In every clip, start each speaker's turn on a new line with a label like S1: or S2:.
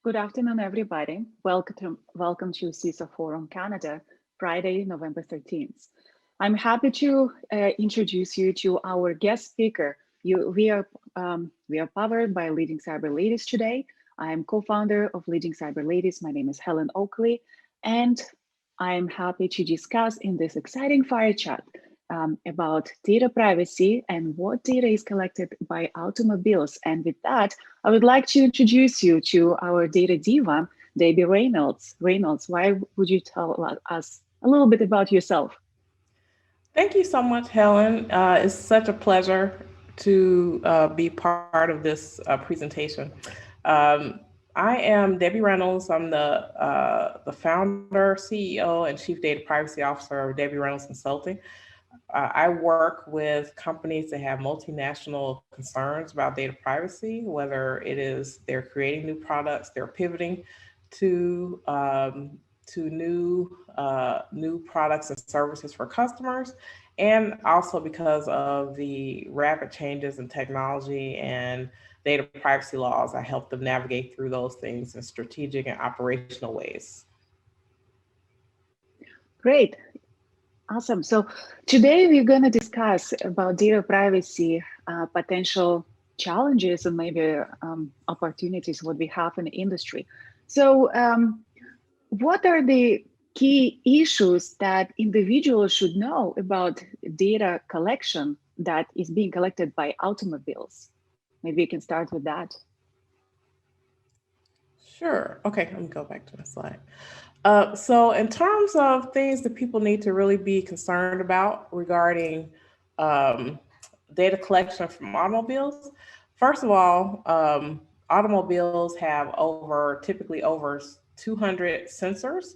S1: Good afternoon, everybody. Welcome to CISO Forum Canada, Friday, November 13th. I'm happy to introduce you to our guest speaker. We are powered by Leading Cyber Ladies today. I'm co-founder of Leading Cyber Ladies. My name is Helen Oakley, and I'm happy to discuss in this exciting fire chat about data privacy and what data is collected by automobiles. And with that, I would like to introduce you to our data diva, Debbie Reynolds. Reynolds, why would you tell us a little bit about yourself?
S2: Thank you so much, Helen. It's such a pleasure to be part of this presentation. Um, I am Debbie Reynolds. I'm the founder, CEO, and Chief Data Privacy Officer of Debbie Reynolds Consulting. I work with companies that have multinational concerns about data privacy, whether it is they're creating new products, they're pivoting to new products and services for customers, and also because of the rapid changes in technology and data privacy laws. I help them navigate through those things in strategic and operational ways.
S1: Great, awesome. So today we're going to discuss about data privacy, potential challenges and maybe opportunities what we have in the industry. So what are the key issues that individuals should know about data collection that is being collected by automobiles? Maybe you can start with that.
S2: Sure. Okay, let me go back to the slide. So, in terms of things that people need to really be concerned about regarding um, data collection from automobiles, first of all, automobiles have typically over 200 sensors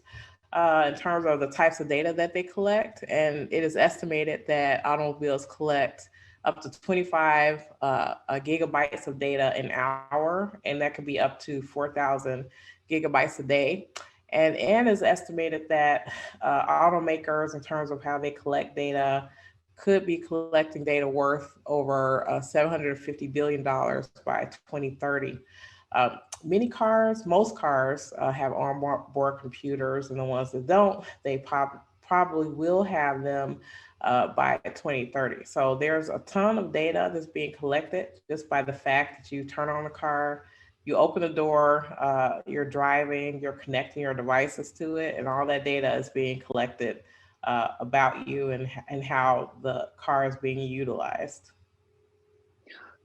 S2: in terms of the types of data that they collect. And it is estimated that automobiles collect up to 25 gigabytes of data an hour, and that could be up to 4,000 gigabytes a day. And is estimated that automakers, in terms of how they collect data, could be collecting data worth over $750 billion by 2030. Many cars, most cars have onboard computers, and the ones that don't, they probably will have them by 2030. So there's a ton of data that's being collected just by the fact that you turn on the car, you open the door, you're driving, you're connecting your devices to it, and all that data is being collected about you and how the car is being utilized.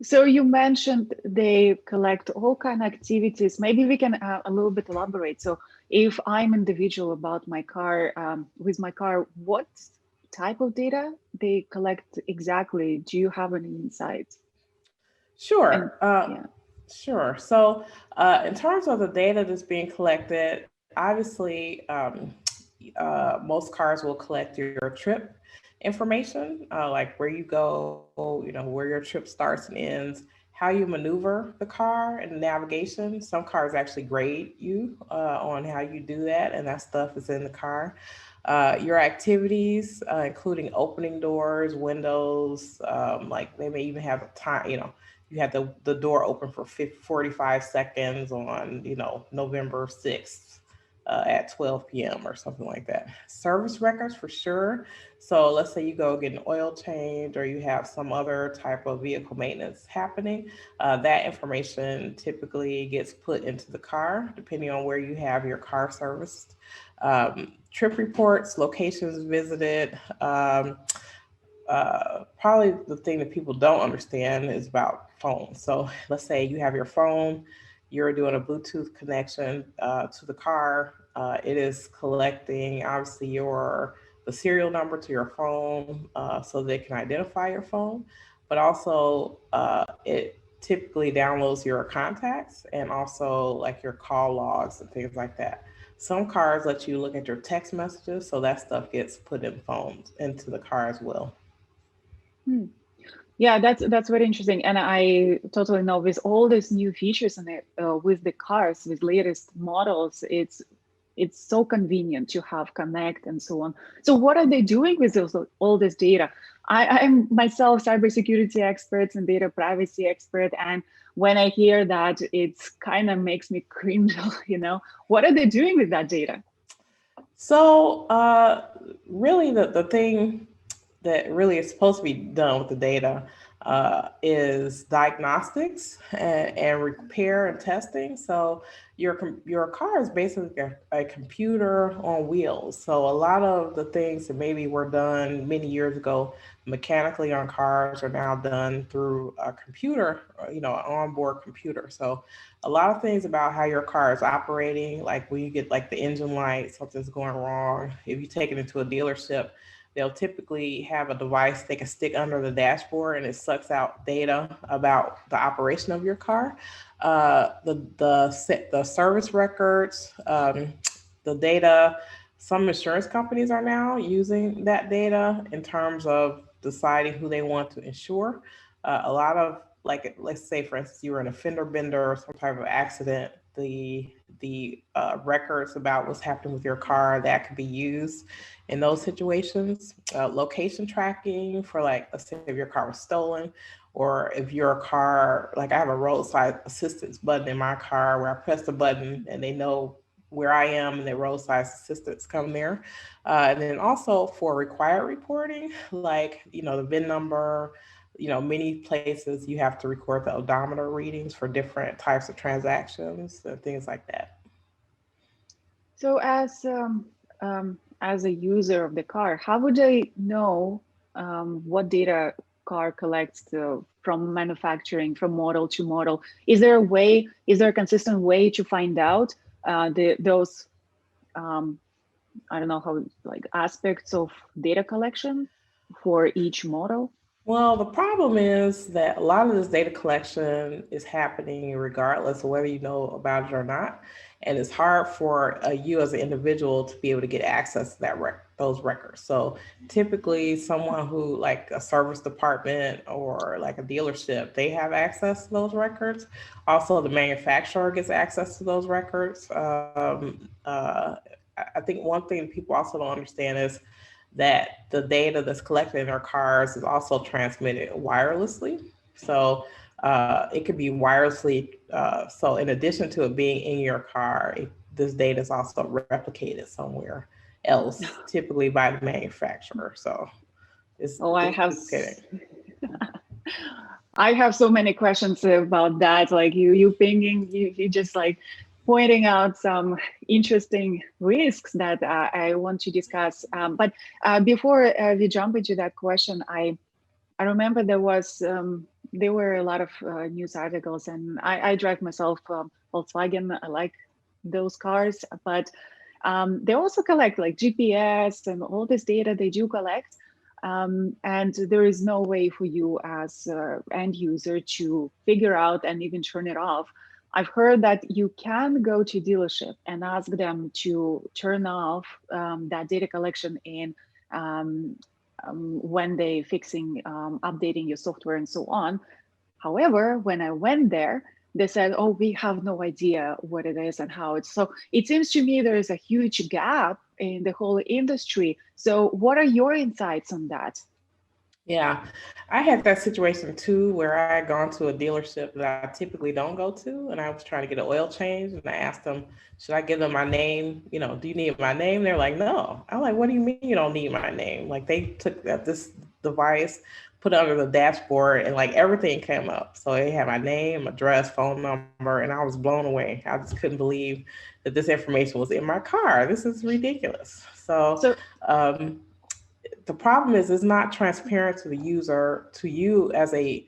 S1: So you mentioned they collect all kind of activities. Maybe we can a little bit elaborate. So if I'm individual about my car, with my car, what type of data they collect exactly? Do you have any insight? And
S2: Sure.
S1: yeah.
S2: Sure. So, in terms of the data that's being collected, obviously, most cars will collect your trip information, like where you go, where your trip starts and ends, how you maneuver the car, and navigation. Some cars actually grade you on how you do that, and that stuff is in the car. Your activities, including opening doors, windows, like they may even have a time, you had the door open for 45 seconds on, November 6th at 12 p.m. or something like that. Service records for sure. So let's say you go get an oil change or you have some other type of vehicle maintenance happening. That information typically gets put into the car, depending on where you have your car serviced. Trip reports, locations visited. Probably the thing that people don't understand is about phones. So let's say you have your phone, you're doing a Bluetooth connection to the car. It is collecting obviously the serial number to your phone so they can identify your phone, but also it typically downloads your contacts and also like your call logs and things like that. Some cars let you look at your text messages, so that stuff gets put in phones into the car as well.
S1: Hmm. Yeah, that's very interesting, and I totally know with all these new features in it, with the cars, with latest models, it's it's so convenient to have Connect and so on. So what are they doing with all this data? I'm myself cybersecurity expert and data privacy expert, and when I hear that, it's kind of makes me cringe. What are they doing with that data?
S2: So really the thing that really is supposed to be done with the data is diagnostics and repair and testing. So your car is basically a computer on wheels. So a lot of the things that maybe were done many years ago mechanically on cars are now done through a computer, an onboard computer. So a lot of things about how your car is operating, like when you get like the engine light, something's going wrong. If you take it into a dealership, they'll typically have a device they can stick under the dashboard and it sucks out data about the operation of your car. The service records, the data. Some insurance companies are now using that data in terms of deciding who they want to insure. A lot of, like, let's say for instance you were in a fender bender or some type of accident, the records about what's happening with your car that could be used in those situations. Location tracking for, like, let's say if your car was stolen, or if your car, like I have a roadside assistance button in my car where I press the button and they know where I am and the roadside assistance come there. And then also for required reporting, like, the VIN number, many places you have to record the odometer readings for different types of transactions and things like that.
S1: So as a user of the car, how would I know what data car collects from manufacturing, from model to model? Is there a way? Is there a consistent way to find out those I don't know how, like, aspects of data collection for each model?
S2: Well, the problem is that a lot of this data collection is happening regardless of whether you know about it or not. And it's hard for you as an individual to be able to get access to those records. So typically someone who, like a service department or like a dealership, they have access to those records. Also, the manufacturer gets access to those records. I think one thing people also don't understand is that the data that's collected in our cars is also transmitted wirelessly. So it could be wirelessly. So in addition to it being in your car, this data is also replicated somewhere else, typically by the manufacturer. So
S1: Oh,
S2: it's complicated.
S1: I have so many questions about that. Like you pinging, you just like pointing out some interesting risks that I want to discuss. But before we jump into that question, I remember there were a lot of news articles, and I drive myself Volkswagen. I like those cars, but they also collect like GPS and all this data they do collect. And there is no way for you as end user to figure out and even turn it off. I've heard that you can go to dealership and ask them to turn off that data collection um, when they fixing, updating your software and so on. However, when I went there, they said, oh, we have no idea what it is and how it's. So it seems to me there is a huge gap in the whole industry. So what are your insights on that?
S2: Yeah, I had that situation too, where I had gone to a dealership that I typically don't go to, and I was trying to get an oil change, and I asked them, should I give them my name? Do you need my name? They're like, no. I'm like, what do you mean you don't need my name? Like, they took this device, put it under the dashboard, and like everything came up. So they had my name, address, phone number, and I was blown away. I just couldn't believe that this information was in my car. This is ridiculous. So,
S1: So
S2: the problem is it's not transparent to the user, to you as a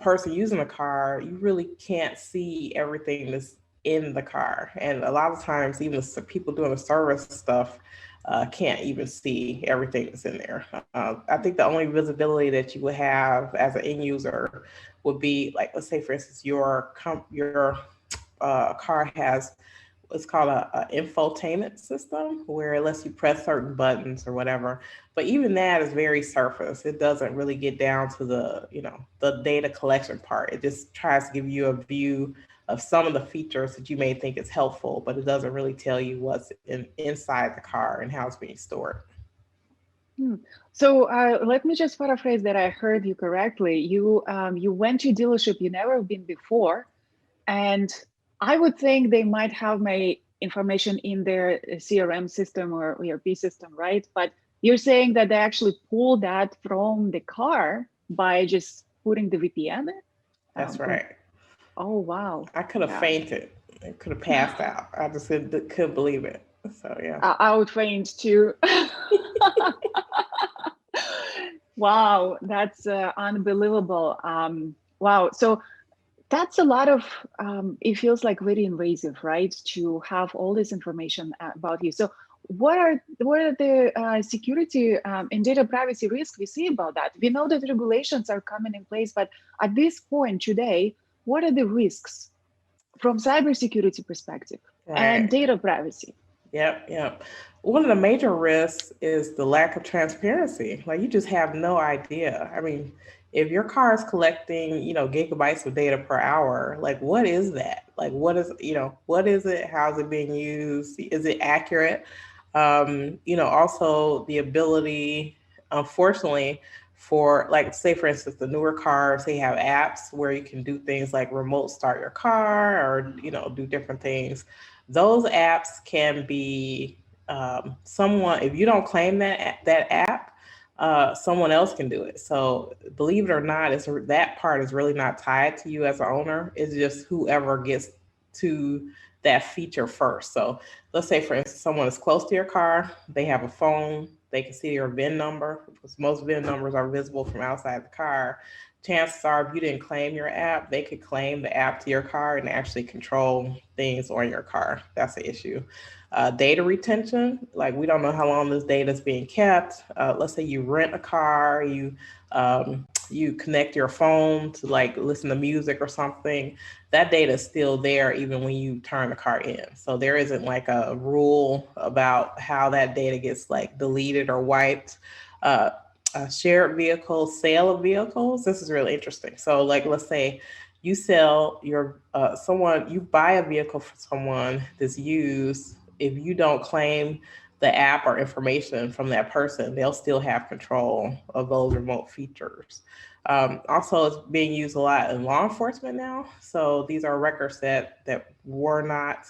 S2: person using the car. You really can't see everything that's in the car. And a lot of times, even the people doing the service stuff can't even see everything that's in there. I think the only visibility that you would have as an end user would be, like, let's say, for instance, your car has what's called a infotainment system, where it lets you press certain buttons or whatever. But even that is very surface. It doesn't really get down to the data collection part. It just tries to give you a view of some of the features that you may think is helpful, but it doesn't really tell you what's inside the car and how it's being stored.
S1: So let me just paraphrase that I heard you correctly. You went to a dealership you never been before, and I would think they might have my information in their CRM system or ERP system, right? But you're saying that they actually pull that from the car by just putting the VPN?
S2: That's right.
S1: Oh, wow.
S2: I could have fainted. I could have passed out. I just couldn't believe it. So yeah.
S1: I would faint too. Wow, that's unbelievable. Wow. So that's a lot of, it feels like very invasive, right? To have all this information about you. So what are the security and data privacy risks we see about that? We know that regulations are coming in place, but at this point today, what are the risks from cybersecurity perspective and data privacy?
S2: Yep. One of the major risks is the lack of transparency. Like you just have no idea. I mean, if your car is collecting, gigabytes of data per hour, like what is that? Like what is it? How's it being used? Is it accurate? Also the ability, unfortunately, for like, say for instance, the newer cars, they have apps where you can do things like remote start your car or, do different things. Those apps can be someone, if you don't claim that app, someone else can do it. So believe it or not, that part is really not tied to you as an owner. It's just whoever gets to that feature first. So let's say, for instance, someone is close to your car, they have a phone, they can see your VIN number, because most VIN numbers are visible from outside the car. Chances are, if you didn't claim your app, they could claim the app to your car and actually control things on your car. That's the issue. Data retention, like we don't know how long this data is being kept. Let's say you rent a car, you connect your phone to like listen to music or something. That data is still there even when you turn the car in. So there isn't like a rule about how that data gets like deleted or wiped. Shared vehicles, sale of vehicles. This is really interesting. So like, let's say you sell you buy a vehicle for someone that's used. If you don't claim the app or information from that person, they'll still have control of those remote features. Also, it's being used a lot in law enforcement now. So these are records that were not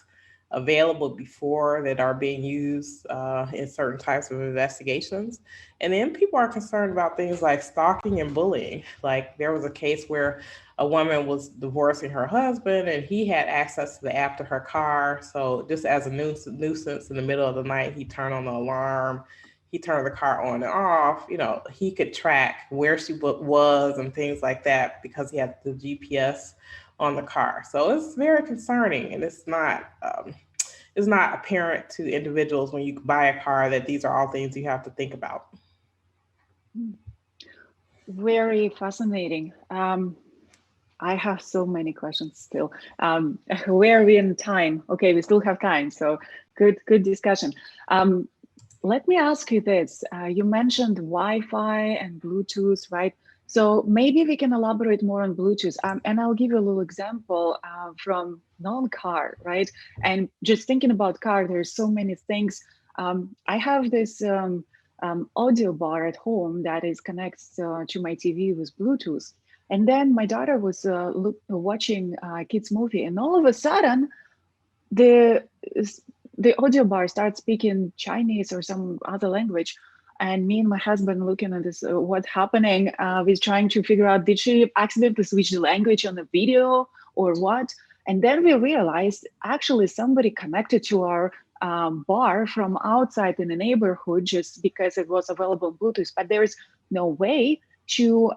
S2: available before that are being used in certain types of investigations. And then people are concerned about things like stalking and bullying. Like there was a case where a woman was divorcing her husband and he had access to the app to her car. So just as a nuisance in the middle of the night, he turned on the alarm, he turned the car on and off. He could track where she was and things like that because he had the GPS on the car. So it's very concerning, and it's not apparent to individuals when you buy a car that these are all things you have to think about.
S1: Very fascinating. I have so many questions still. Where are we in time? Okay, we still have time, so good discussion. Let me ask you this. You mentioned Wi-Fi and Bluetooth, right? So maybe we can elaborate more on Bluetooth. And I'll give you a little example from non-car, right? And just thinking about car, there's so many things. I have this audio bar at home that is connected to my TV with Bluetooth. And then my daughter was watching a kids movie, and all of a sudden, the audio bar starts speaking Chinese or some other language. And me and my husband looking at this, what's happening? We're trying to figure out, did she accidentally switch the language on the video or what? And then we realized actually somebody connected to our bar from outside in the neighborhood just because it was available Bluetooth, but there's no way to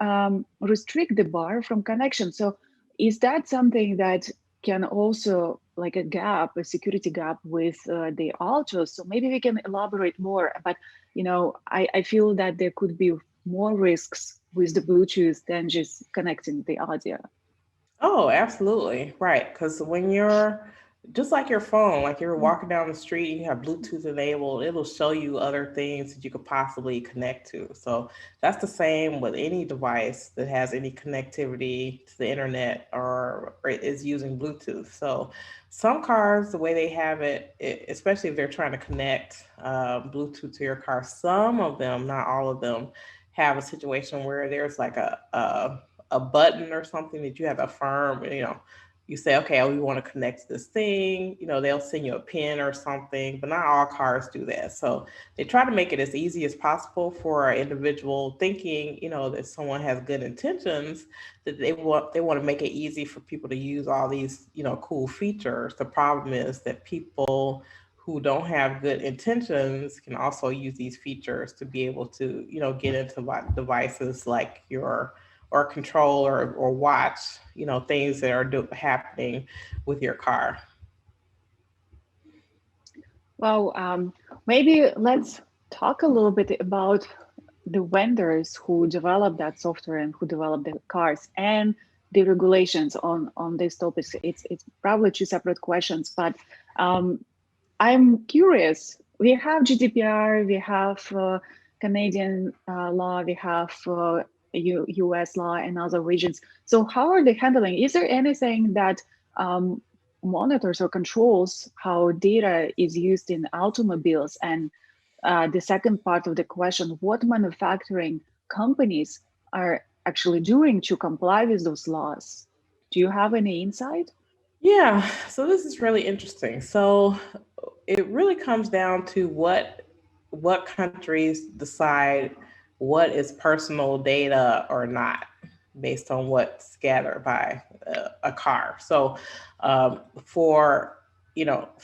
S1: restrict the bar from connection. So is that something that can also like a security gap with the autos? So maybe we can elaborate more, but I feel that there could be more risks with the Bluetooth than just connecting the audio.
S2: Oh, absolutely. Right. Because when you're just like your phone, like you're walking down the street and you have Bluetooth enabled, it'll show you other things that you could possibly connect to. So that's the same with any device that has any connectivity to the internet or is using Bluetooth. So some cars, the way they have it, especially if they're trying to connect Bluetooth to your car, some of them, not all of them, have a situation where there's like a button or something that you have to affirm, you say, okay, we want to connect to this thing, they'll send you a pin or something, but not all cars do that. So they try to make it as easy as possible for an individual thinking, that someone has good intentions, that they want to make it easy for people to use all these, cool features. The problem is that people who don't have good intentions can also use these features to be able to, get into devices like your or control or watch, things that are happening with your car.
S1: Well, maybe let's talk a little bit about the vendors who develop that software and who develop the cars and the regulations on these topics. It's probably two separate questions, but I'm curious. We have GDPR, we have Canadian law, we have US law and other regions. So how are they handling? Is there anything that monitors or controls how data is used in automobiles? And the second part of the question, what manufacturing companies are actually doing to comply with those laws? Do you have any insight?
S2: Yeah, so this is really interesting. So it really comes down to what countries decide what is personal data or not based on what's gathered by a car. So for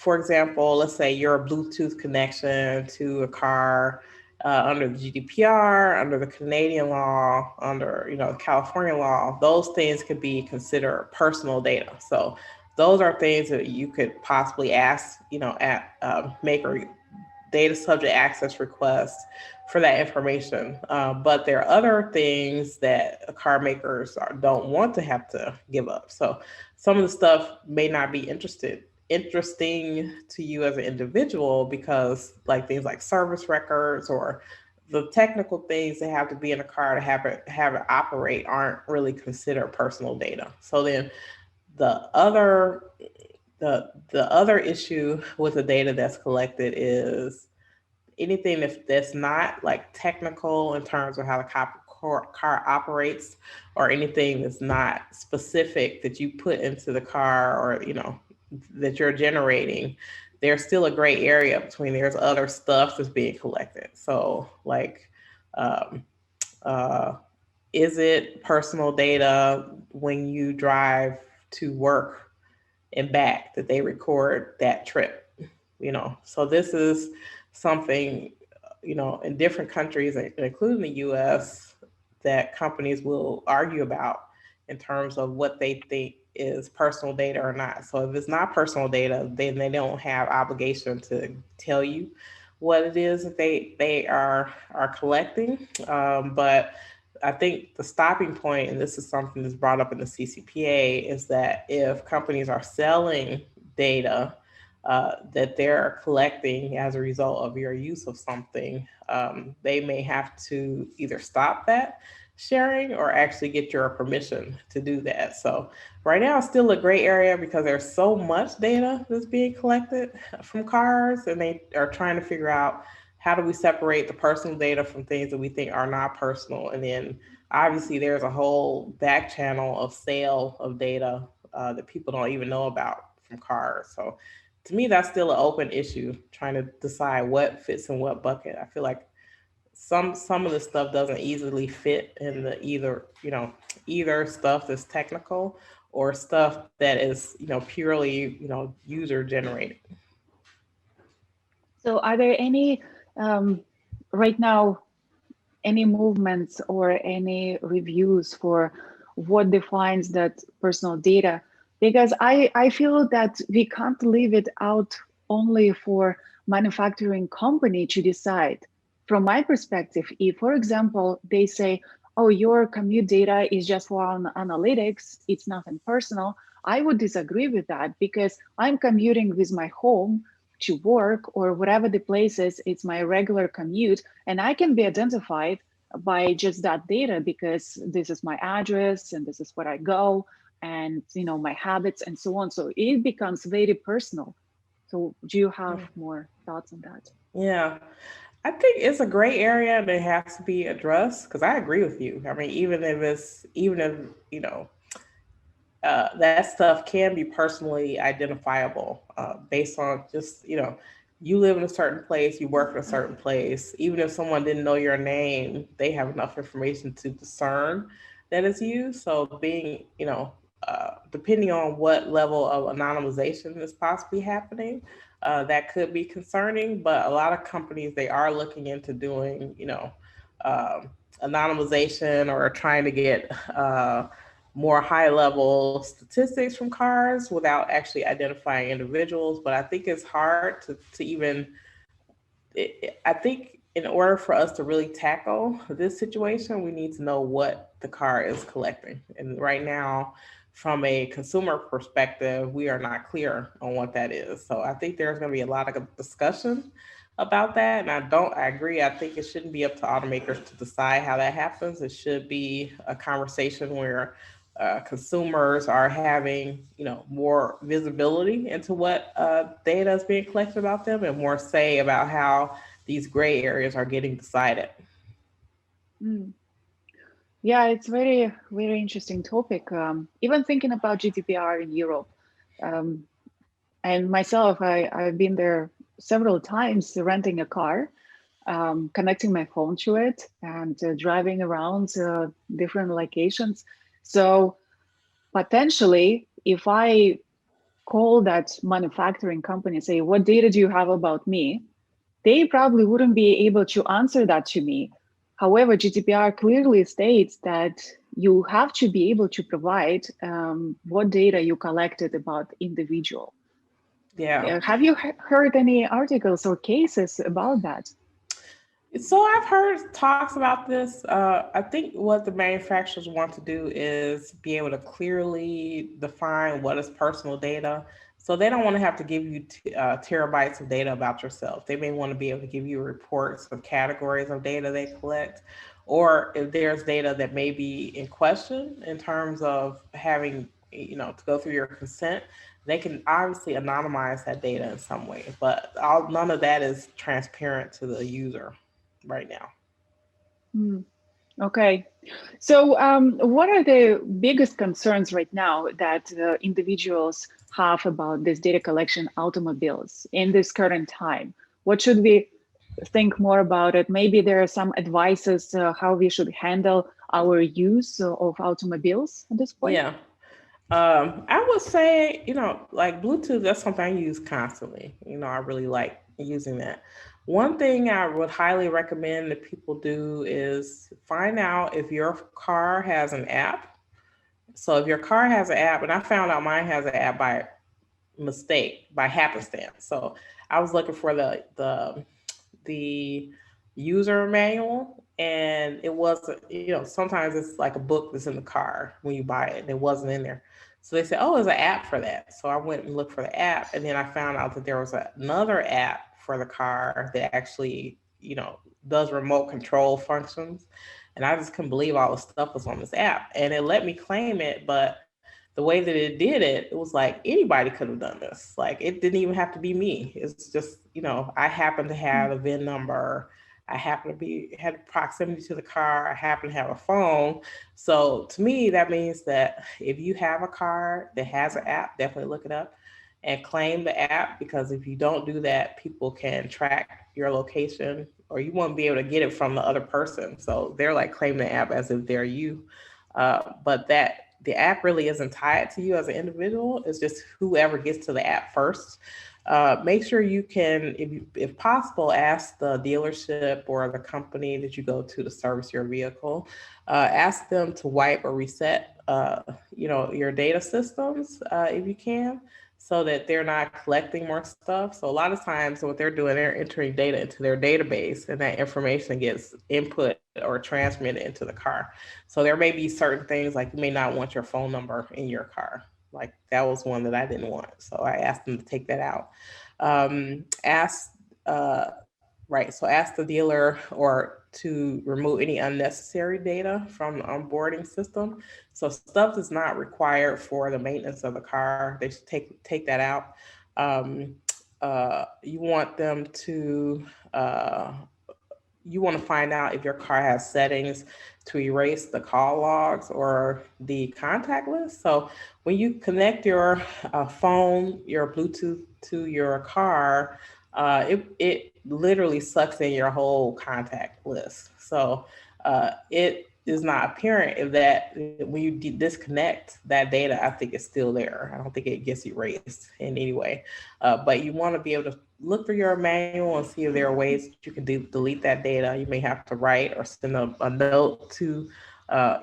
S2: example, let's say you're a Bluetooth connection to a car under the GDPR, under the Canadian law, under California law. Those things could be considered personal data. So those are things that you could possibly ask, at make a data subject access request for that information. But there are other things that car makers don't want to have to give up. So some of the stuff may not be interesting to you as an individual because like things like service records or the technical things that have to be in a car to have it operate aren't really considered personal data. So then the other the other issue with the data that's collected is anything that's not like technical in terms of how the car operates, or anything that's not specific that you put into the car or that you're generating. There's still a gray area between there's other stuff that's being collected. So like um, uh, is it personal data when you drive to work and back that they record that trip? So this is something, in different countries, including the US, that companies will argue about in terms of what they think is personal data or not. So if it's not personal data, then they don't have obligation to tell you what it is that they are collecting. But I think the stopping point, and this is something that's brought up in the CCPA, is that if companies are selling data that they're collecting as a result of your use of something, they may have to either stop that sharing or actually get your permission to do that. So right now it's still a gray area because there's so much data that's being collected from cars, and they are trying to figure out how do we separate the personal data from things that we think are not personal. And then obviously there's a whole back channel of sale of data that people don't even know about from cars. So to me, that's still an open issue, trying to decide what fits in what bucket. I feel like some of the stuff doesn't easily fit in the either stuff that's technical or stuff that is purely user generated.
S1: So are there any, right now, any movements or any reviews for what defines that personal data? Because I feel that we can't leave it out only for manufacturing company to decide. From my perspective, if, for example, they say, oh, your commute data is just for analytics, it's nothing personal, I would disagree with that because I'm commuting with my home to work or whatever the place is, it's my regular commute, and I can be identified by just that data because this is my address and this is where I go and my habits and so on. So it becomes very personal. So do you have more thoughts on that?
S2: Yeah. I think it's a gray area that has to be addressed because I agree with you. I mean, even if, you know, that stuff can be personally identifiable based on just, you live in a certain place, you work in a certain place. Even if someone didn't know your name, they have enough information to discern that it's you. So being, depending on what level of anonymization is possibly happening, that could be concerning. But a lot of companies, they are looking into doing, um, anonymization or trying to get more high level statistics from cars without actually identifying individuals. But I think it's hard to even, I think in order for us to really tackle this situation, we need to know what the car is collecting. And right now, from a consumer perspective, we are not clear on what that is. So I think there's going to be a lot of discussion about that. And I agree. I think it shouldn't be up to automakers to decide how that happens. It should be a conversation where consumers are having, more visibility into what data is being collected about them and more say about how these gray areas are getting decided.
S1: Mm. Yeah, it's very, very interesting topic. Even thinking about GDPR in Europe, um, and myself, I've been there several times renting a car, connecting my phone to it, and driving around different locations. So potentially, if I call that manufacturing company and say, "What data do you have about me?" they probably wouldn't be able to answer that to me. However, GDPR clearly states that you have to be able to provide what data you collected about individual.
S2: Yeah.
S1: Have you heard any articles or cases about that?
S2: So I've heard talks about this. I think what the manufacturers want to do is be able to clearly define what is personal data. So they don't want to have to give you terabytes of data about yourself. They may want to be able to give you reports of categories of data they collect, or if there's data that may be in question in terms of having, to go through your consent, they can obviously anonymize that data in some way. But none of that is transparent to the user right now.
S1: Hmm. Okay. So, what are the biggest concerns right now that individuals have about this data collection automobiles in this current time? What should we think more about it? Maybe there are some advices how we should handle our use of automobiles at this point.
S2: Yeah. I would say, like Bluetooth, that's something I use constantly. I really like using that. One thing I would highly recommend that people do is find out if your car has an app. So if your car has an app, and I found out mine has an app by mistake, by happenstance. So I was looking for the user manual, and it wasn't, sometimes it's like a book that's in the car when you buy it and it wasn't in there. So they said, oh, there's an app for that. So I went and looked for the app, and then I found out that there was another app for the car that actually, does remote control functions. And I just couldn't believe all the stuff was on this app, and it let me claim it. But the way that it did it, it was like anybody could have done this. Like, it didn't even have to be me. It's just, I happen to have a VIN number. I happen to be had proximity to the car. I happen to have a phone. So to me, that means that if you have a car that has an app, definitely look it up and claim the app, because if you don't do that, people can track your location, or you won't be able to get it from the other person. So they're like claiming the app as if they're you. But that the app really isn't tied to you as an individual. It's just whoever gets to the app first. Make sure you can, if possible, ask the dealership or the company that you go to service your vehicle. Ask them to wipe or reset, your data systems if you can, so that they're not collecting more stuff. So a lot of times, what they're doing, they're entering data into their database, and that information gets input or transmitted into the car. So there may be certain things like you may not want your phone number in your car. Like that was one that I didn't want. So I asked them to take that out. Asked, right, so ask the dealer or to remove any unnecessary data from the onboarding system. So stuff is not required for the maintenance of the car. They should take that out. Um, you want them to you want to find out if your car has settings to erase the call logs or the contact list. So when you connect your phone, your Bluetooth to your car, it literally sucks in your whole contact list. So it is not apparent if that when you disconnect that data, I think it's still there. I don't think it gets erased in any way. But you want to be able to look through your manual and see if there are ways that you can delete that data. You may have to write or send a note to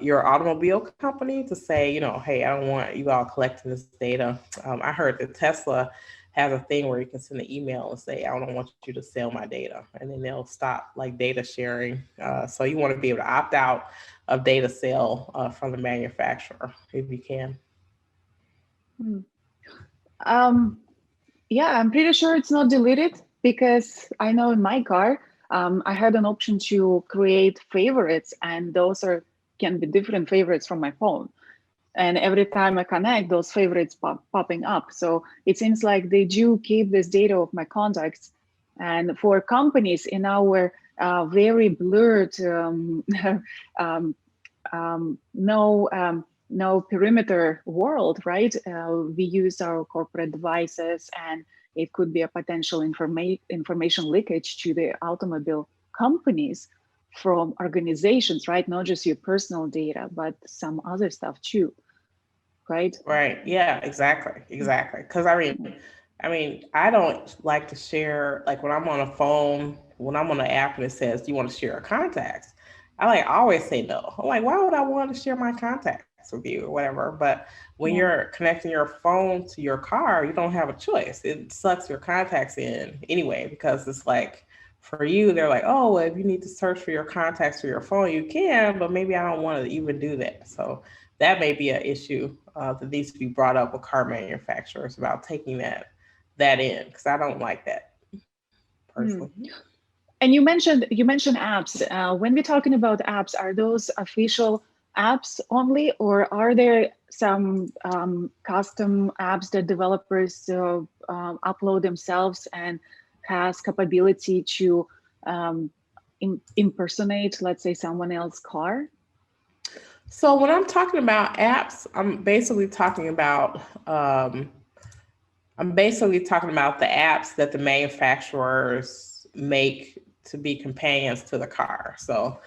S2: your automobile company to say, hey, I don't want you all collecting this data. I heard that Tesla has a thing where you can send an email and say, I don't want you to sell my data. And then they'll stop like data sharing. So you want to be able to opt out of data sale from the manufacturer if you can.
S1: Yeah, I'm pretty sure it's not deleted because I know in my car, I had an option to create favorites, and those can be different favorites from my phone. And every time I connect, those favorites popping up. So it seems like they do keep this data of my contacts. And for companies in our very blurred, no perimeter world, right? We use our corporate devices, and it could be a potential information leakage to the automobile companies from organizations, right? Not just your personal data, but some other stuff too, right?
S2: Right. Yeah, exactly. Because I don't like to share, like when I'm on a phone, when I'm on an app and it says, do you want to share a contacts? I always say no. I'm like, why would I want to share my contacts with you or whatever? But when you're connecting your phone to your car, you don't have a choice. It sucks your contacts in anyway, because it's like, for you, they're like, oh, well, if you need to search for your contacts through your phone, you can, but maybe I don't want to even do that. So that may be an issue that needs to be brought up with car manufacturers about taking that in, because I don't like that personally.
S1: And you mentioned apps. When we're talking about apps, are those official apps only, or are there some custom apps that developers upload themselves and has capability to impersonate, let's say, someone else's car?
S2: So when I'm talking about apps, I'm basically talking about the apps that the manufacturers make to be companions to the car. So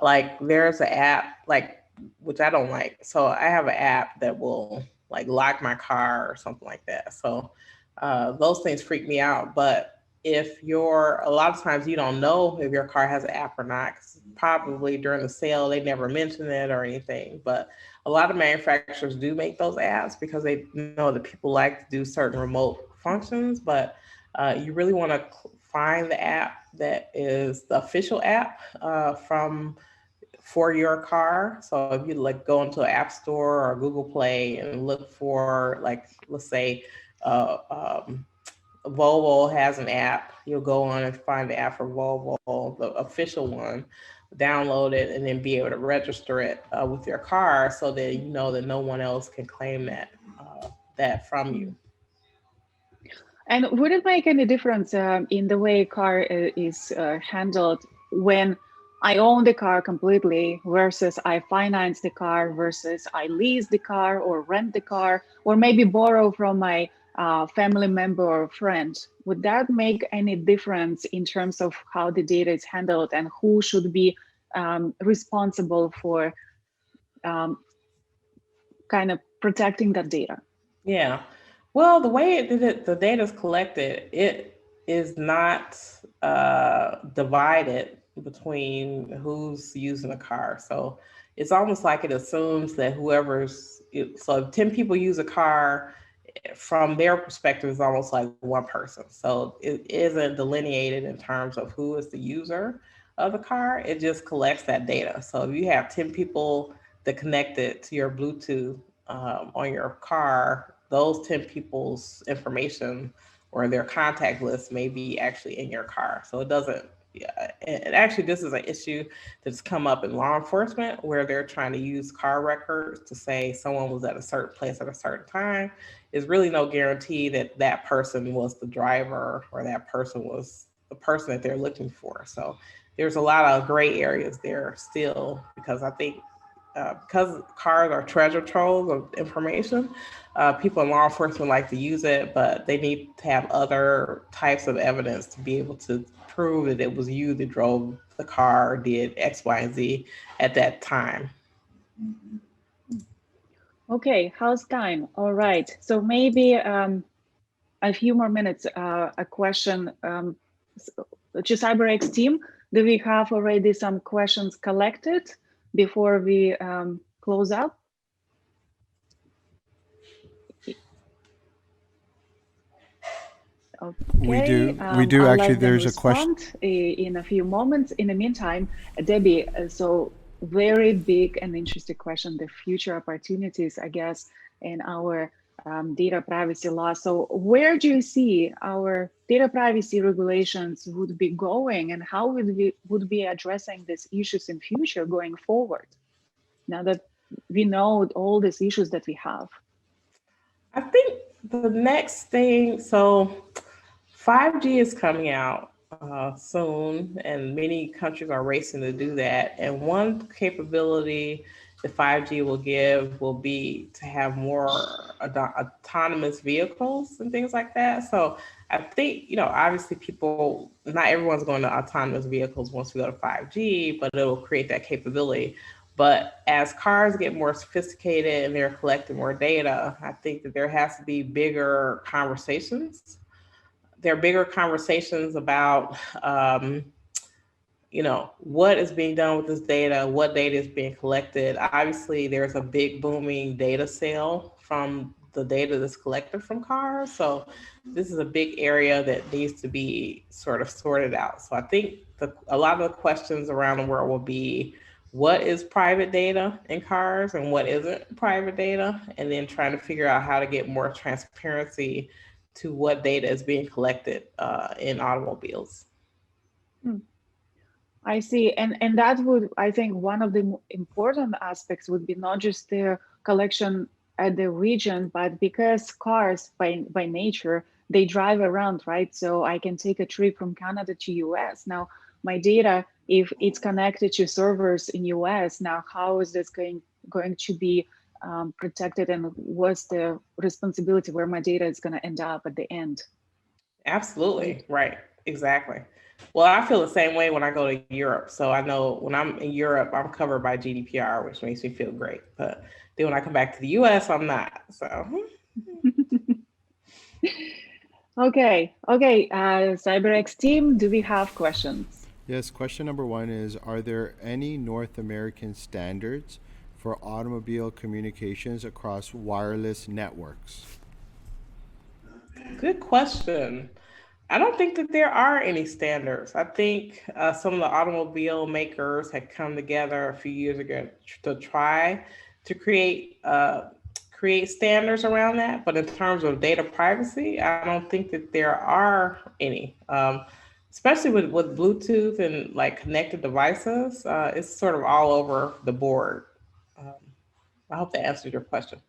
S2: like there's an app like, which I don't like. So I have an app that will like lock my car or something like that. So those things freak me out. But if a lot of times you don't know if your car has an app or not, 'cause probably during the sale they never mention it or anything. But a lot of manufacturers do make those apps because they know that people like to do certain remote functions. But you really want to find the app that is the official app for your car. So if you like go into an app store or Google Play and look for, like, let's say uh, um, Volvo has an app, you'll go on and find the app for Volvo, the official one, download it, and then be able to register it with your car so that you know that no one else can claim that from you.
S1: And would it make any difference in the way a car is handled when I own the car completely versus I finance the car versus I lease the car or rent the car or maybe borrow from my family member or friend? Would that make any difference in terms of how the data is handled and who should be responsible for kind of protecting that data?
S2: Yeah. Well, the way the data is collected, it is not divided between who's using the car. So it's almost like it assumes that so if 10 people use a car, from their perspective, it's almost like one person. So it isn't delineated in terms of who is the user of the car. It just collects that data. So if you have 10 people that connected to your Bluetooth on your car, those 10 people's information or their contact list may be actually in your car. So it doesn't, yeah, and actually this is an issue that's come up in law enforcement where they're trying to use car records to say someone was at a certain place at a certain time. There's really no guarantee that that person was the driver or that person was the person that they're looking for. So there's a lot of gray areas there still, because I think because cars are treasure troves of information, people in law enforcement like to use it, but they need to have other types of evidence to be able to prove that it was you that drove the car or did X, Y, and Z at that time.
S1: Okay, how's time? All right, so maybe a few more minutes, a question to CyberX team. Do we have already some questions collected before we close out? Okay,
S3: We do
S1: I'll
S3: actually.
S1: let them
S3: There's a question.
S1: in a few moments. In the meantime, Debbie, so very big and interesting question, the future opportunities, I guess, in our data privacy law. So where do you see our data privacy regulations would be going, and how would be addressing these issues in future going forward, now that we know all these issues that we have?
S2: I think the next thing, so 5G is coming out soon, and many countries are racing to do that. And one capability the 5G will give will be to have more autonomous vehicles and things like that. So I think, obviously not everyone's going to autonomous vehicles once we go to 5G, but it'll create that capability. But as cars get more sophisticated and they're collecting more data, I think that there has to be bigger conversations. There are bigger conversations about, what is being done with this data, what data is being collected. Obviously, there's a big booming data sale from the data that's collected from cars. So this is a big area that needs to be sort of sorted out. So I think a lot of the questions around the world will be, what is private data in cars and what isn't private data? And then trying to figure out how to get more transparency to what data is being collected in automobiles.
S1: I see, and that would, I think, one of the important aspects would be not just the collection at the region, but because cars by nature, they drive around, right? So I can take a trip from Canada to US. Now, my data, if it's connected to servers in US, now how is this going to be protected, and what's the responsibility where my data is going to end up at the end?
S2: Absolutely, right, exactly. Well, I feel the same way when I go to Europe. So I know when I'm in Europe, I'm covered by GDPR, which makes me feel great. But then when I come back to the US, I'm not. So.
S1: Okay. CyberX team, do we have questions?
S3: Yes, question number one is, are there any North American standards for automobile communications across wireless networks?
S2: Good question. I don't think that there are any standards. I think some of the automobile makers had come together a few years ago to try to create standards around that. But in terms of data privacy, I don't think that there are any. Especially with Bluetooth and like connected devices, it's sort of all over the board. I hope that answers your question.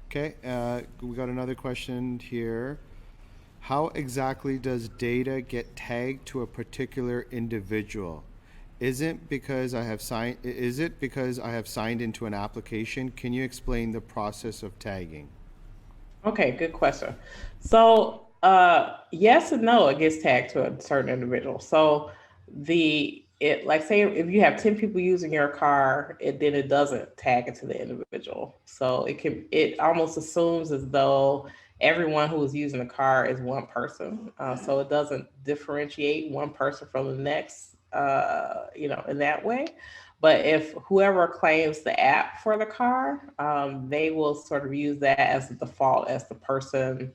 S3: Okay, we got another question here. How exactly does data get tagged to a particular individual? Is it because I have signed into an application? Can you explain the process of tagging?
S2: Okay, good question. So yes and no, it gets tagged to a certain individual. So like say if you have 10 people using your car, then it doesn't tag it to the individual. So it almost assumes as though everyone who is using the car is one person. So it doesn't differentiate one person from the next, in that way. But if whoever claims the app for the car, they will sort of use that as the default, as the person,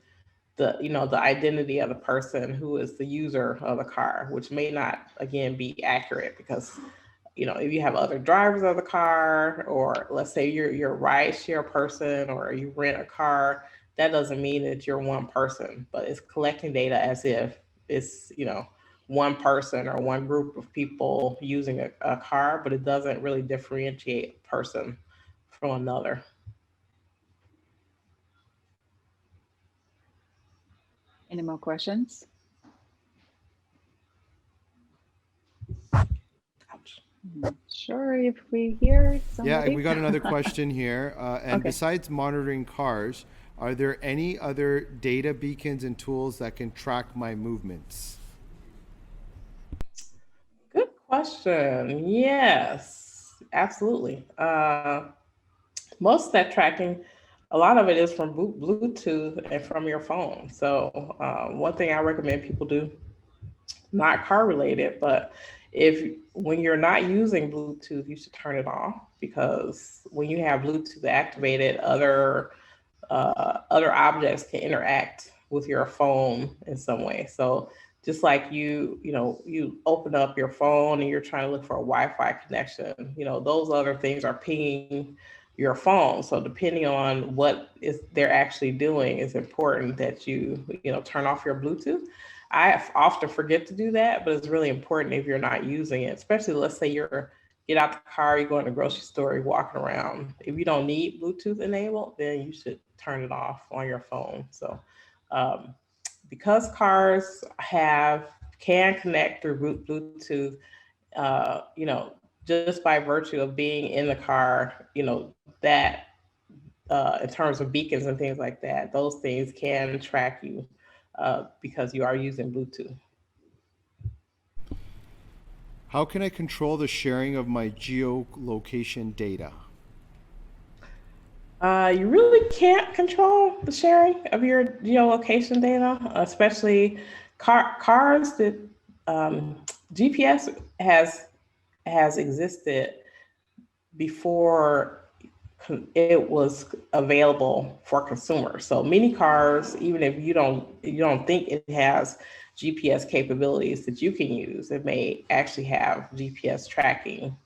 S2: the identity of the person who is the user of the car, which may not, again, be accurate because if you have other drivers of the car, or let's say you're a ride share person or you rent a car, that doesn't mean that you're one person, but it's collecting data as if it's, one person or one group of people using a car, but it doesn't really differentiate a person from another.
S1: Any more questions?
S2: Ouch.
S1: Sure, if we hear somebody.
S3: Yeah, we got another question here. And
S1: Okay.
S3: besides monitoring cars, are there any other data beacons and tools that can track my movements?
S2: Good question. Yes, absolutely. Most of that tracking, a lot of it is from Bluetooth and from your phone. So one thing I recommend people do, not car related, but if when you're not using Bluetooth, you should turn it off, because when you have Bluetooth activated, other objects can interact with your phone in some way. So just like you open up your phone and you're trying to look for a Wi-Fi connection, those other things are pinging your phone. So depending on what is they're actually doing, it's important that you turn off your Bluetooth. I often forget to do that, but it's really important if you're not using it, especially let's say you're get out the car, you go in the grocery store, you're walking around. If you don't need Bluetooth enabled, then you should turn it off on your phone. So um, because cars can connect through Bluetooth, just by virtue of being in the car, that in terms of beacons and things like that, those things can track you because you are using Bluetooth.
S3: How can I control the sharing of my geolocation data?
S2: You really can't control the sharing of your geolocation data, especially cars that GPS has existed before it was available for consumers. So many cars, even if you don't think it has GPS capabilities that you can use, it may actually have GPS tracking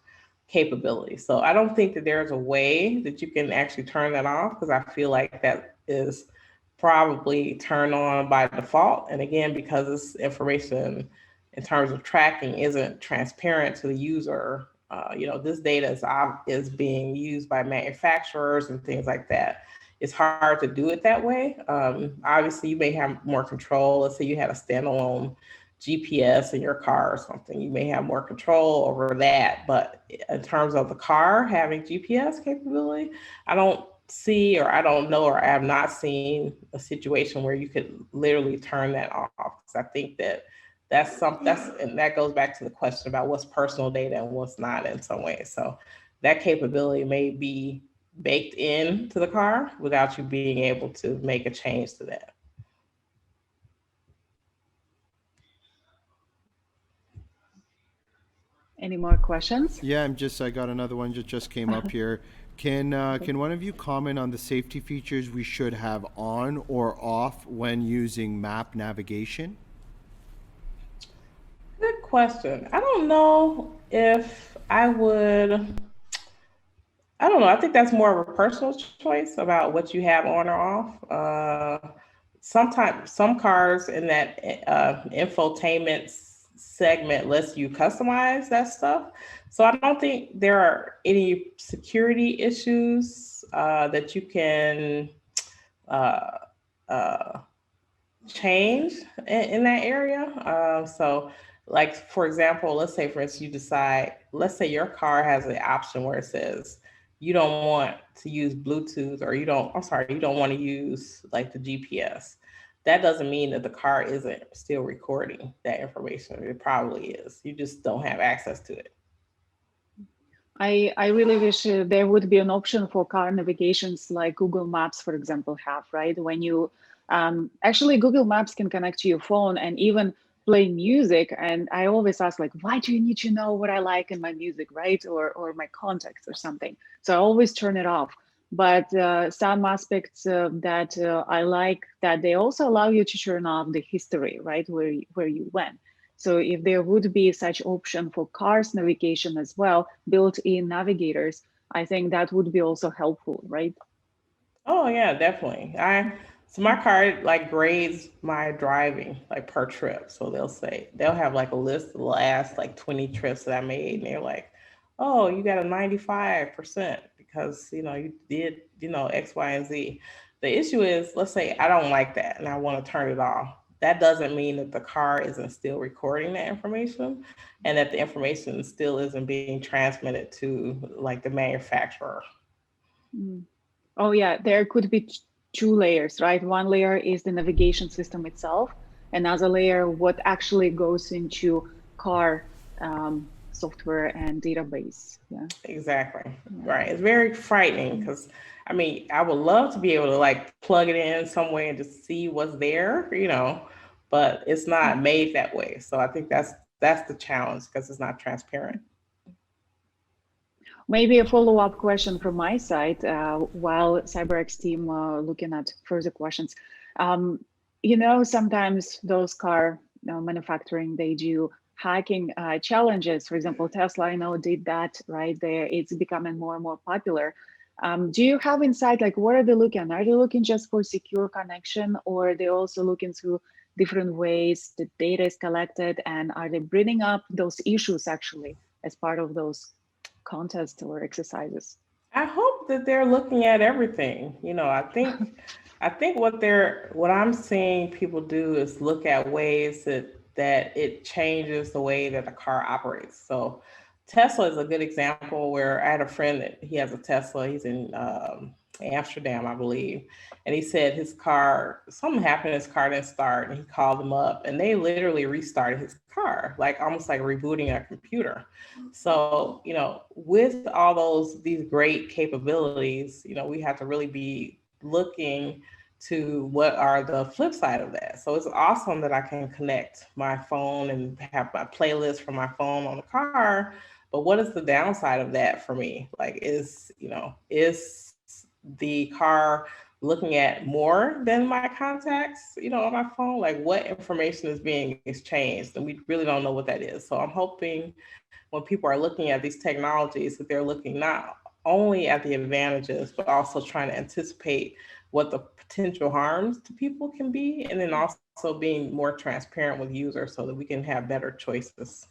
S2: capabilities. So I don't think that there's a way that you can actually turn that off, because I feel like that is probably turned on by default. And again, because this information in terms of tracking isn't transparent to the user, this data is being used by manufacturers and things like that. It's hard to do it that way. Obviously, you may have more control. Let's say you had a standalone GPS in your car or something, you may have more control over that. But in terms of the car having GPS capability, I don't see, or I don't know, or I have not seen a situation where you could literally turn that off. Because I think and that goes back to the question about what's personal data and what's not in some ways. So that capability may be baked into the car without you being able to make a change to that.
S1: Any more questions?
S3: Yeah, I got another one that just came up here. Can one of you comment on the safety features we should have on or off when using map navigation?
S2: Good question. I don't know if I would. I don't know. I think that's more of a personal choice about what you have on or off. Sometimes some cars in that infotainment segment lets you customize that stuff. So I don't think there are any security issues that you can uh, uh, change in that area. So like, for example, let's say, for instance, let's say your car has an option where it says you don't want to use Bluetooth, or you don't want to use like the GPS. That doesn't mean that the car isn't still recording that information. It probably is. You just don't have access to it.
S1: I really wish there would be an option for car navigations like Google Maps, for example, have, right? When you actually Google Maps can connect to your phone and even play music. And I always ask, like, why do you need to know what I like in my music, right? Or my contacts or something. So I always turn it off. But some aspects that I like, that they also allow you to turn off the history, right? Where you went. So if there would be such option for cars navigation as well, built-in navigators, I think that would be also helpful, right?
S2: Oh yeah, definitely. So my car like grades my driving like per trip. So they'll have like a list of the last like 20 trips that I made, and they're like, "Oh, you got a 95% because you did X, Y, and Z." The issue is, let's say I don't like that and I want to turn it off. That doesn't mean that the car isn't still recording that information and that the information still isn't being transmitted to like the manufacturer.
S1: Mm. Oh yeah, there could be two layers, right? One layer is the navigation system itself. Another layer, what actually goes into car software and database. Yeah.
S2: Exactly.
S1: Yeah.
S2: Right. It's very frightening because I mean, I would love to be able to like plug it in some way and just see what's there, but it's not made that way. So I think that's the challenge because it's not transparent.
S1: Maybe a follow-up question from my side while CyberX team looking at further questions. Um, sometimes those car manufacturing, they do hacking challenges. For example, Tesla, I know, did that, right? It's becoming more and more popular. Do you have insight, like what are they looking? Are they looking just for secure connection, or are they also looking through different ways the data is collected, and are they bringing up those issues actually as part of those contests or exercises?
S2: I hope that they're looking at everything. I think what I'm seeing people do is look at ways that it changes the way that the car operates. So Tesla is a good example where I had a friend that he has a Tesla. He's in Amsterdam, I believe. And he said something happened, his car didn't start, and he called them up and they literally restarted his car, like almost like rebooting a computer. So, with all these great capabilities, we have to really be looking to what are the flip side of that. So it's awesome that I can connect my phone and have my playlist from my phone on the car. But what is the downside of that for me? Like, is the car looking at more than my contacts, on my phone? Like, what information is being exchanged? And we really don't know what that is. So I'm hoping when people are looking at these technologies that they're looking not only at the advantages, but also trying to anticipate what the potential harms to people can be, and then also being more transparent with users so that we can have better choices.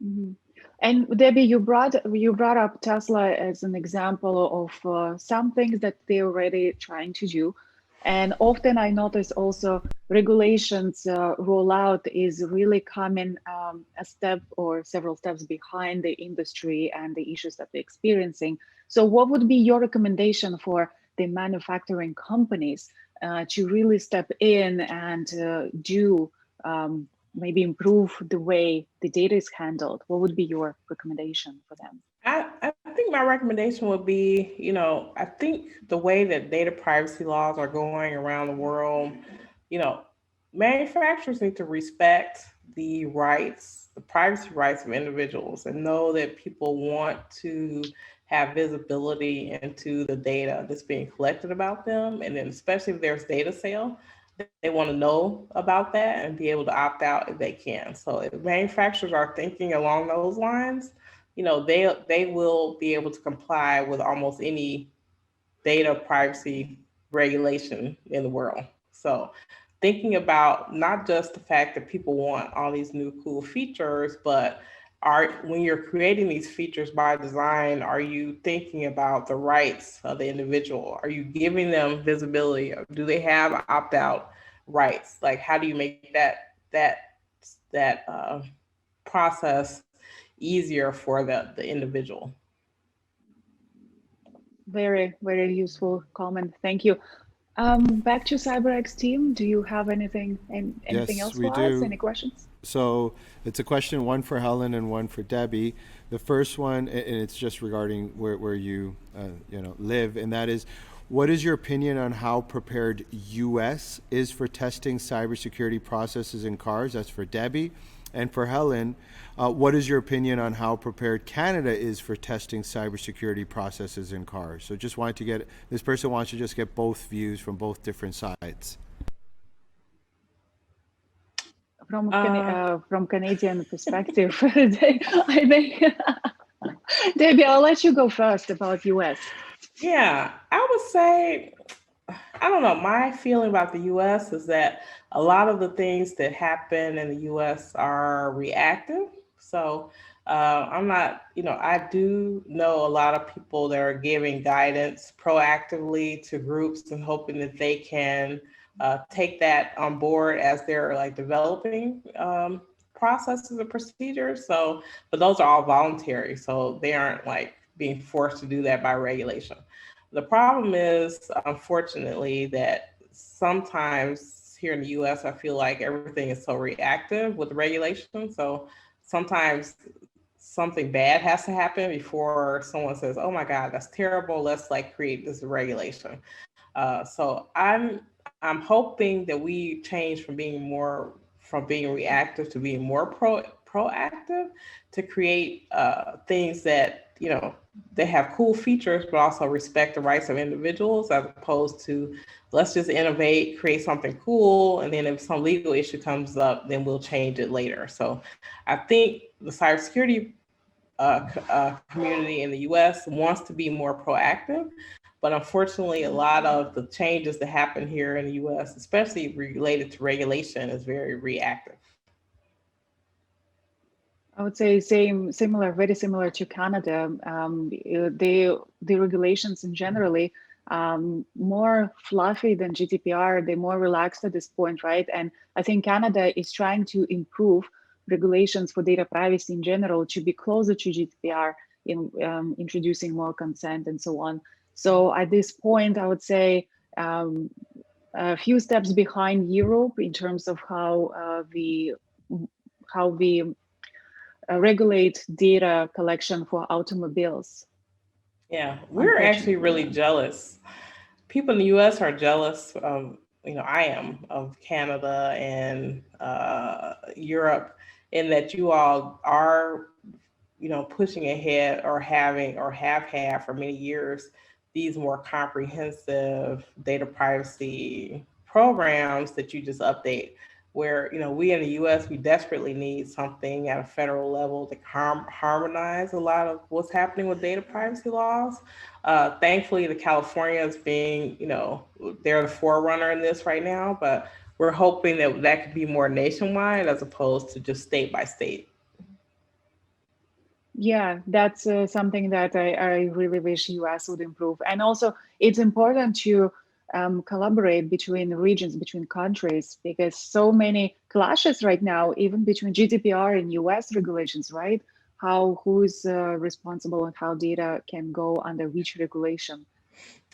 S1: Mm-hmm. And Debbie, you brought up Tesla as an example of some things that they're already trying to do. And often I notice also regulations rollout is really coming a step or several steps behind the industry and the issues that they're experiencing. So what would be your recommendation for the manufacturing companies to really step in and do maybe improve the way the data is handled? What would be your recommendation for them?
S2: I think my recommendation would be, I think the way that data privacy laws are going around the world, you know, manufacturers need to respect the privacy rights of individuals and know that people want to have visibility into the data that's being collected about them. And then especially if there's data sale, they want to know about that and be able to opt out if they can. So if manufacturers are thinking along those lines, they will be able to comply with almost any data privacy regulation in the world. So thinking about not just the fact that people want all these new cool features, but when you're creating these features by design, are you thinking about the rights of the individual? Are you giving them visibility? Do they have opt-out rights? Like, how do you make that process easier for the individual?
S1: Very, very useful comment. Thank you. Back to CyberX team. Do you have anything
S3: Yes,
S1: else
S3: we
S1: for us?
S3: do.
S1: Any questions?
S3: So it's a question, one for Helen and one for Debbie. The first one, and it's just regarding where you live, and that is, what is your opinion on how prepared U.S. is for testing cybersecurity processes in cars? That's for Debbie. And for Helen, what is your opinion on how prepared Canada is for testing cybersecurity processes in cars? So just wanted to get, this person wants to just get both views from both different sides.
S1: from Canadian perspective, I think, Debbie, I'll let you go first about US.
S2: Yeah, I would say, I don't know, my feeling about the US is that a lot of the things that happen in the US are reactive. So I'm not, I do know a lot of people that are giving guidance proactively to groups and hoping that they can take that on board as they're like developing processes and procedures. So, but those are all voluntary. So they aren't like being forced to do that by regulation. The problem is, unfortunately, that sometimes here in the US, I feel like everything is so reactive with regulation. So sometimes something bad has to happen before someone says, oh my God, that's terrible. Let's like create this regulation. So I'm hoping that we change from being reactive to being more proactive to create things that they have cool features, but also respect the rights of individuals, as opposed to let's just innovate, create something cool, and then if some legal issue comes up, then we'll change it later. So I think the cybersecurity community in the US wants to be more proactive. But unfortunately, a lot of the changes that happen here in the US, especially related to regulation, is very reactive.
S1: I would say similar, very similar to Canada. The regulations in generally more fluffy than GDPR. They're more relaxed at this point, right? And I think Canada is trying to improve regulations for data privacy in general to be closer to GDPR in introducing more consent and so on. So at this point, I would say a few steps behind Europe in terms of how we regulate data collection for automobiles.
S2: Yeah, we're actually really jealous. People in the US are jealous of, I am, of Canada and Europe, in that you all are, pushing ahead or having or have had for many years these more comprehensive data privacy programs that you just update. Where we in the U.S. we desperately need something at a federal level to harmonize a lot of what's happening with data privacy laws. Thankfully, the California is being, they're the forerunner in this right now, but we're hoping that that could be more nationwide as opposed to just state by state.
S1: Yeah, that's something that I really wish US would improve. And also, it's important to collaborate between the regions, between countries, because so many clashes right now, even between GDPR and US regulations, right? Who's responsible and how data can go under which regulation.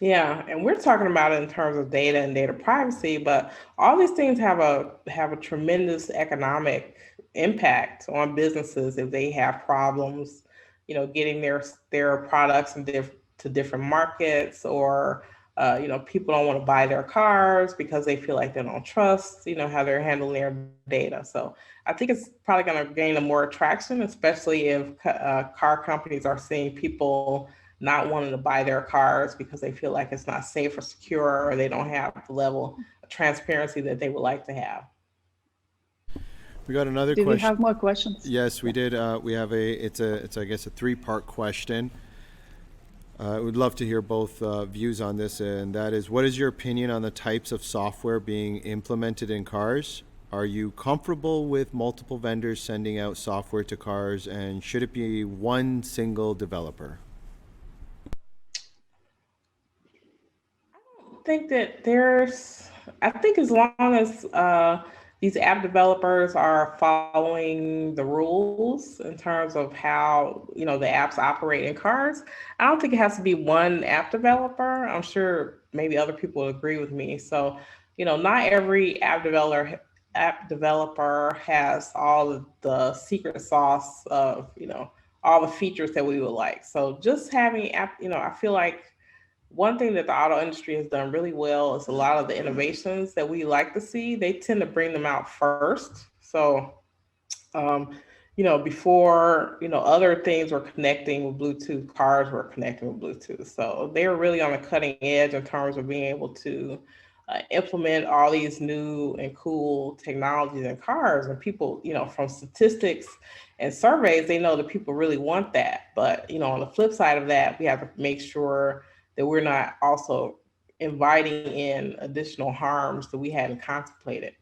S2: Yeah, and we're talking about it in terms of data and data privacy, but all these things have a tremendous economic impact on businesses if they have problems, getting their products to different markets, or people don't want to buy their cars because they feel like they don't trust, how they're handling their data. So I think it's probably going to gain more traction, especially if car companies are seeing people not wanting to buy their cars because they feel like it's not safe or secure, or they don't have the level of transparency that they would like to have.
S3: We got another
S1: question. Do we
S3: question.
S1: have more questions?
S3: Yes, we did. We have it's I guess a 3-part question. I would love to hear both views on this, and that is, what is your opinion on the types of software being implemented in cars? Are you comfortable with multiple vendors sending out software to cars, and should it be one single developer?
S2: Think that I think as long as these app developers are following the rules in terms of how, the apps operate in cars, I don't think it has to be one app developer. I'm sure maybe other people will agree with me. So, not every app developer has all of the secret sauce of, all the features that we would like. So just having I feel like one thing that the auto industry has done really well is a lot of the innovations that we like to see, they tend to bring them out first. So, before, other things were connecting with Bluetooth, cars were connecting with Bluetooth. So they were really on the cutting edge in terms of being able to implement all these new and cool technologies in cars, and people, from statistics and surveys, they know that people really want that. But, on the flip side of that, we have to make sure that we're not also inviting in additional harms that we hadn't contemplated.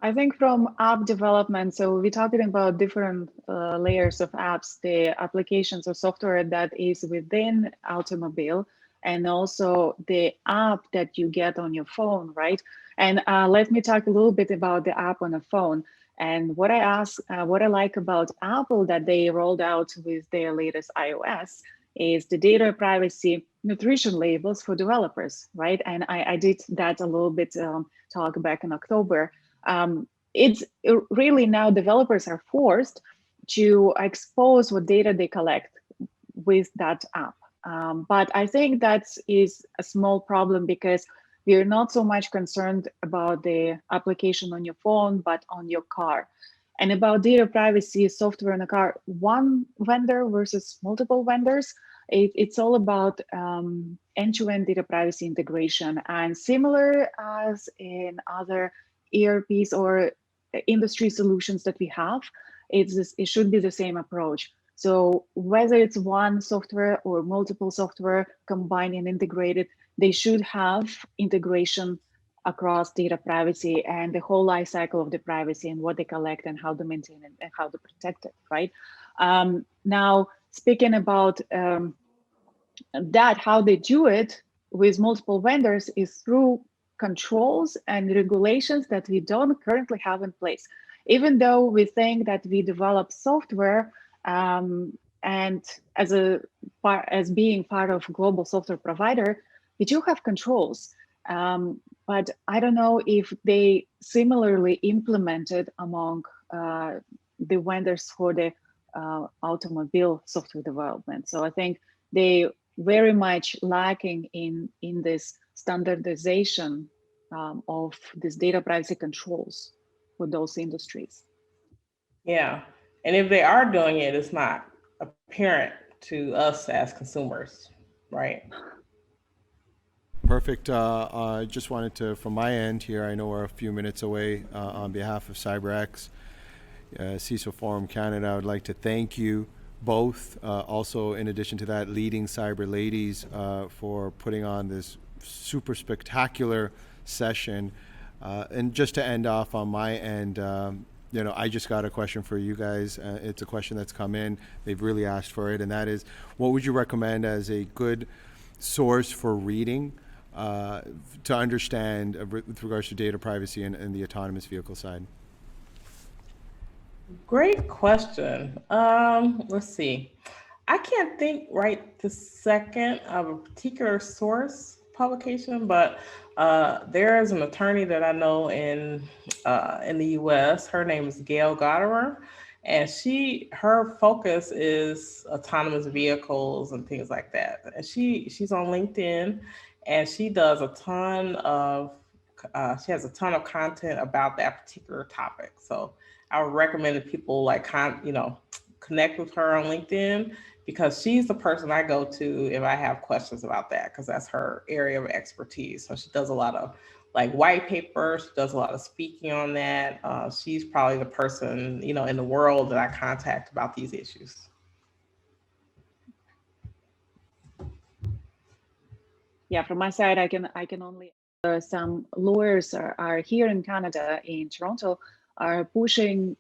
S1: I think from app development, so we're talking about different layers of apps, the applications or software that is within automobile, and also the app that you get on your phone, right? And let me talk a little bit about the app on a phone. And what I like about Apple that they rolled out with their latest iOS is the data privacy nutrition labels for developers, right? And I did that a little bit talk back in October. It's really now developers are forced to expose what data they collect with that app. But I think that is a small problem because we're not so much concerned about the application on your phone, but on your car. And about data privacy software in a car, one vendor versus multiple vendors, it's all about end-to-end data privacy integration. And similar as in other ERPs or industry solutions that we have, it should be the same approach. So whether it's one software or multiple software combined and integrated, they should have integration across data privacy and the whole life cycle of the privacy and what they collect and how to maintain it and how to protect it, right? Now, speaking about that, how they do it with multiple vendors is through controls and regulations that we don't currently have in place. Even though we think that we develop software and as being part of global software provider, we do have controls. But I don't know if they similarly implemented among the vendors for the automobile software development. So I think they very much lacking in this standardization of these data privacy controls for those industries.
S2: Yeah, and if they are doing it, it's not apparent to us as consumers, right?
S3: Perfect. I just wanted to, from my end here, I know we're a few minutes away, on behalf of CyberX, CISO Forum Canada, I would like to thank you both. Also, in addition to that, leading Cyber Ladies for putting on this super spectacular session. And just to end off on my end, I just got a question for you guys. It's a question that's come in. They've really asked for it, and that is, what would you recommend as a good source for reading to understand with regards to data privacy and the autonomous vehicle side?
S2: Great question. Let's see. I can't think right this second of a particular source publication, but there is an attorney that I know in the U.S. Her name is Gail Goddard, and her focus is autonomous vehicles and things like that. And she's on LinkedIn, and she does a ton of she has a ton of content about that particular topic. So I would recommend that people connect with her on LinkedIn, because she's the person I go to if I have questions about that, because that's her area of expertise. So she does a lot of white papers, she does a lot of speaking on that. She's probably the person, in the world that I contact about these issues.
S1: Yeah, from my side, I can only some lawyers are here in Canada, in Toronto, are pushing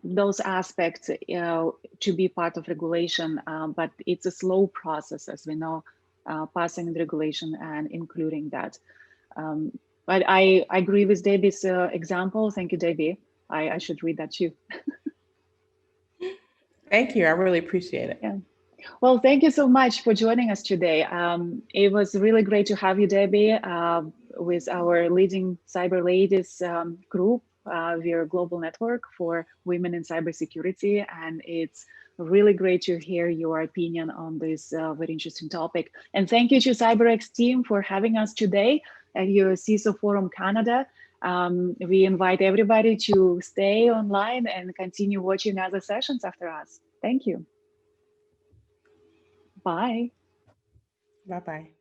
S1: those aspects to be part of regulation, but it's a slow process, as we know, passing the regulation and including that. But I agree with Debbie's example. Thank you, Debbie. I should read that too.
S2: Thank you. I really appreciate it.
S1: Yeah. Well, thank you so much for joining us today. It was really great to have you, Debbie, with our leading Cyber Ladies group. We're a global network for women in cybersecurity, and it's really great to hear your opinion on this very interesting topic. And thank you to CyberX team for having us today at your CISO Forum Canada. We invite everybody to stay online and continue watching other sessions after us. Thank you. Bye.
S2: Bye-bye.